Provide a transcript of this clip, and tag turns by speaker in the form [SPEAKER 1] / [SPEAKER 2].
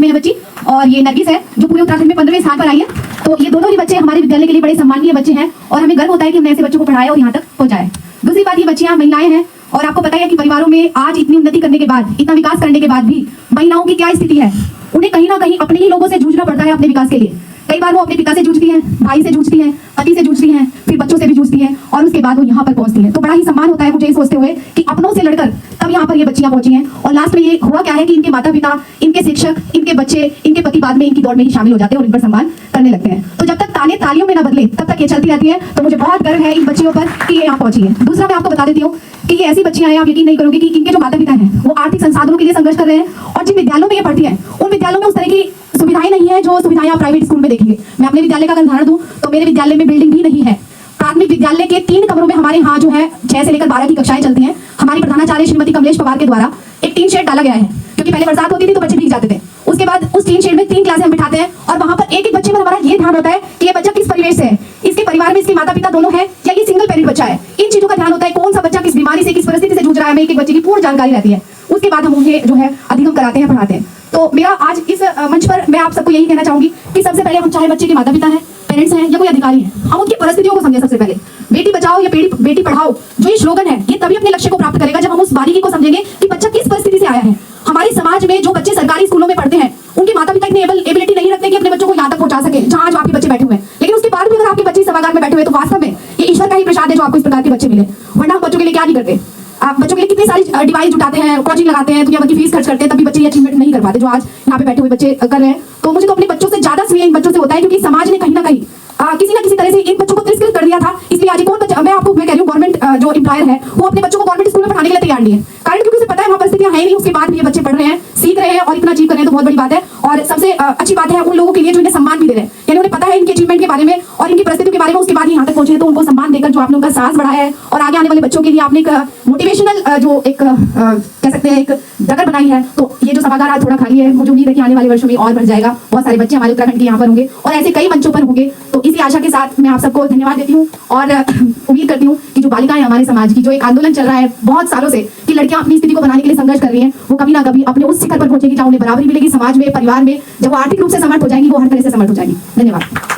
[SPEAKER 1] में है बच्ची, और ये नरगिस है जो पूरे उत्तराखंड में 15वें स्थान पर आई है। तो ये दोनों ही बच्चे हमारे विद्यालय के लिए बड़े सम्मानीय बच्चे हैं और हमें गर्व होता है कि हमने ऐसे बच्चों को पढ़ाया और यहाँ तक पहुँचाया। दूसरी बात, ये बच्चियाँ महिलाएं हैं और आपको पता है कि परिवारों में आज इतनी उन्नति करने के बाद, इतना विकास करने के बाद भी महिलाओं की क्या स्थिति है। उन्हें कहीं ना कहीं अपने ही लोगों से जूझना पड़ता है अपने विकास के लिए। कई बार वो अपने पिता से जूझती हैं, भाई से जूझती हैं, पति से जूझती हैं, फिर बच्चों से भी जूझती हैं और उसके बाद वो यहाँ पर पहुंचती हैं। तो बड़ा ही सम्मान होता है मुझे ये सोचते हुए कि अपनों से लड़कर तब यहाँ पर ये बच्चियां पहुंची हैं। और लास्ट में ये हुआ क्या है कि इनके माता पिता, इनके शिक्षक, इनके बच्चे, इनके पति बाद में इनकी दौड़ में ही शामिल हो जाते हैं और इन पर सम्मान करने लगते हैं। तो जब तक ताने तालियों में न बदले तब तक ये चलती रहती है। तो मुझे बहुत गर्व है इन बच्चियों पर कि ये यहाँ पहुंची है। दूसरा, मैं आपको बता देती हूँ कि ये ऐसी बच्चियां हैं, आप यकीन नहीं करोगे कि इनके जो माता पिता हैं वो आर्थिक संसाधनों के लिए संघर्ष कर रहे हैं और जिन विद्यालयों में ये पढ़ती हैं उन विद्यालयों में उस तरह की सुविधाएं नहीं है जो सुविधाएं आप प्राइवेट स्कूल में देखेंगे। मैं अपने विद्यालय का अगर उदाहरण दूं तो मेरे विद्यालय में बिल्डिंग भी नहीं है। प्राथमिक विद्यालय के 3 कमरों में हमारे यहाँ जो है 6 से लेकर 12 की कक्षाएं चलती हैं। हमारी प्रधानाचार्य श्रीमती कमलेश पवार के द्वारा एक टीन शेड डाला गया है, क्योंकि पहले बरसात होती थी तो बच्चे भीग जाते थे। उसके बाद उस टीन शेड में 3 क्लासें हम बिठाते हैं और वहां पर एक एक बच्चे पर हमारा ये ध्यान होता है कि ये बच्चा किस परिवेश से है, इसके परिवार में इसके माता पिता दोनों हैं या ये सिंगल पेरेंट बच्चा है। इन चीजों का ध्यान होता है, कौन सा बच्चा किस बीमारी से, किस परिस्थिति से जूझ रहा है, हमें एक एक बच्चे की पूर्ण जानकारी रहती है। उसके बाद हम उन्हें जो है अधिगम कराते हैं, पढ़ाते हैं। तो मेरा आज इस मंच पर मैं आप सबको यही कहना चाहूंगी कि सबसे पहले हम, चाहे बच्चे के माता पिता हैं, पेरेंट्स हैं या कोई अधिकारी हैं, हम उनकी परिस्थितियों को समझें। सबसे पहले बेटी बचाओ या बेटी पढ़ाओ जो ये स्लोगन है, ये तभी अपने लक्ष्य को प्राप्त करेगा जब हम उस बारीकी को समझेंगे कि बच्चा किस परिस्थिति से आया है। हमारे समाज में जो बच्चे सरकारी स्कूलों में पढ़ते हैं उनके माता पिता इतनी एबिलिटी नहीं रखते कि अपने बच्चों को यहाँ तक पहुंचा सके जहां आज आपके बच्चे बैठे हुए हैं। लेकिन उसके बाद भी अगर आपके बच्चे सभागार में बैठे हुए तो वास्तव में ये ईश्वर का ही प्रसाद है जो आपको इस प्रकार के बच्चे मिले। वरना हम बच्चों के लिए क्या नहीं करते। आप बच्चों के लिए कितनी सारी डिवाइस जुटाते हैं, कोचिंग लगाते हैं, दुनिया भर की फीस खर्च करते हैं, तभी बच्चे ये अचीवमेंट नहीं कर पाते जो आज यहाँ पे बैठे हुए बच्चे कर रहे हैं। तो मुझे तो अपने बच्चों से ज्यादा स्नेह इन बच्चों से होता है, क्योंकि समाज ने कहीं ना कहीं किसी ना किसी तरह से इन बच्चों को तिरस्कृत कर दिया था। इसलिए आज कौन बच्चा, मैं कह रही हूँ गवर्नमेंट जो एम्प्लॉयर है वो अपने बच्चों को गवर्नमेंट स्कूल में पढ़ाने के लिए तैयार नहीं है। कारण क्योंकि उसे पता है वहाँ परिस्थितियां है नहीं, उसके बाद भी ये बच्चे पढ़ रहे हैं, सीख रहे हैं और इतना अचीव कर रहे हैं, तो बहुत बड़ी बात है। और सबसे अच्छी बात है उन लोगों के लिए जो इन्हें सम्मान भी दे रहे हैं, यानी उन्हें पता है इनके अचीवमेंट के बारे में और इनकी परिस्थितियों के बारे में, उसके बाद यहाँ तक पहुंचे, तो उनको सम्मान देकर जो आपने उनका साहस बढ़ाया है और आगे आने वाले बच्चों के लिए आपने एक मोटिवेशनल जो एक कह सकते हैं एक डगर बनाई है। तो ये जो सभागार आज थोड़ा खाली है, मुझे उम्मीद है कि आने वाले वर्षों में और बढ़ जाएगा, बहुत सारे बच्चे हमारे उत्तराखंड के यहाँ पर होंगे और ऐसे कई मंचों पर होंगे। तो इसी आशा के साथ मैं आप सबको धन्यवाद देती हूँ और उम्मीद करती हूँ कि जो बालिकाएं हमारे समाज की, जो एक आंदोलन चल रहा है बहुत सालों से कि लड़कियां अपनी स्थिति को बनाने के लिए संघर्ष कर रही हैं, वो कभी ना कभी अपने उस शिखर पर पहुंचेगी जहां उन्हें बराबरी मिलेगी समाज में, परिवार में। जब वो आर्थिक रूप से समर्थ हो जाएंगी, वो हर तरह से समर्थ हो जाएंगी। धन्यवाद।